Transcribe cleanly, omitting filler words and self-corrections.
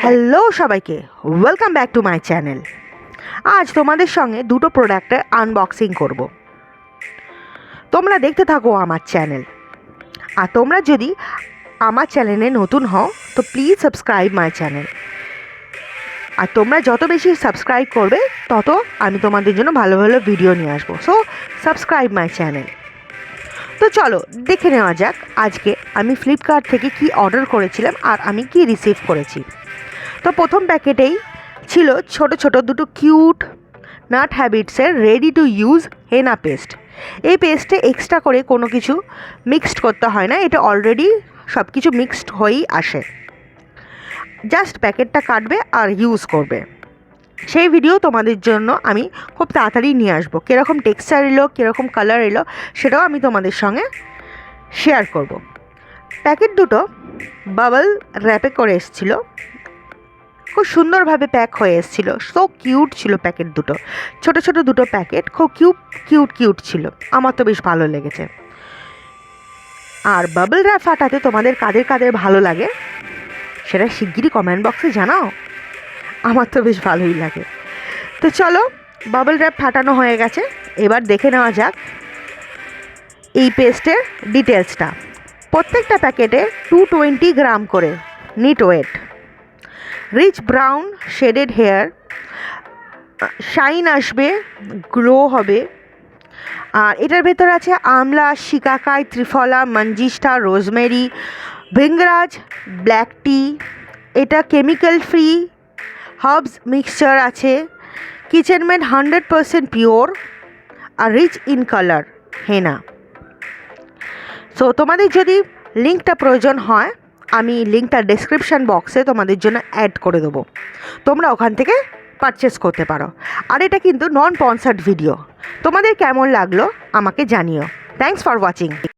Hello সবাইকে, welcome back to my channel. আজ তোমাদের সঙ্গে দুটো প্রোডাক্টের আনবক্সিং করব। তোমরা দেখতে থাকো আমার চ্যানেল। আর তোমরা যদি আমার চ্যানেলে নতুন হও তো প্লিজ সাবস্ক্রাইব মাই চ্যানেল। আর তোমরা যত বেশি সাবস্ক্রাইব করবে তত আমি তোমাদের জন্য ভালো ভালো ভিডিও নিয়ে আসবো। So subscribe my channel. তো চলো দেখে নেওয়া যাক আজকে আমি ফ্লিপকার্ট থেকে কি অর্ডার করেছিলাম আর আমি কি রিসিভ করেছি। তো প্রথম প্যাকেটেই ছিল ছোট ছোট দুটো কিউট নাট হ্যাবিটসের ready to use henna paste. এই পেস্টে এক্সট্রা করে কোনো কিছু মিক্সড করতে হয় না, এটা অলরেডি সব কিছু মিক্সড হয়েই আসে। জাস্ট প্যাকেটটা কাটবে আর ইউজ করবে। সেই ভিডিও তোমাদের জন্য আমি খুব তাড়াতাড়ি নিয়ে আসবো। কীরকম টেক্সচার এলো, কীরকম কালার এলো সেটাও আমি তোমাদের সঙ্গে শেয়ার করব। প্যাকেট দুটো বাবল র্যাপে করে এসেছিলো, খুব সুন্দরভাবে প্যাক হয়ে এসেছিলো। সো কিউট ছিল প্যাকেট দুটো, ছোট ছোট দুটো প্যাকেট, খুব কিউট ছিল। আমার তো বেশ ভালো লেগেছে। আর বাবল র্যাপ ফাটাতে তোমাদের কাদের ভালো লাগে সেটা শিগগিরই কমেন্ট বক্সে জানাও। আমার তো বেশ ভালোই লাগে। তো চলো, বাবল র্যাপ ফাটানো হয়ে গেছে, এবার দেখে নেওয়া যাক এই পেস্টের ডিটেলসটা। প্রত্যেকটা প্যাকেটে 220 গ্রাম করে net weight. Rich brown shaded hair, shine আসবে, গ্লো হবে। আর এটার ভেতর আছে amla, shikakai, triphala, manjistha, rosemary, bhringraj, black tea. এটা কেমিক্যাল ফ্রি হার্বস মিক্সচার আছে। কিচেনমেড 100% পিওর আর rich in colour henna. So তোমাদের যদি লিঙ্কটা প্রয়োজন হয় আমি লিঙ্কটা ডেসক্রিপশান বক্সে তোমাদের জন্য অ্যাড করে দেবো, তোমরা ওখান থেকে পারচেস করতে পারো। আর এটা কিন্তু নন স্পন্সার্ড ভিডিও। তোমাদের কেমন লাগলো আমাকে জানিও। Thanks for watching.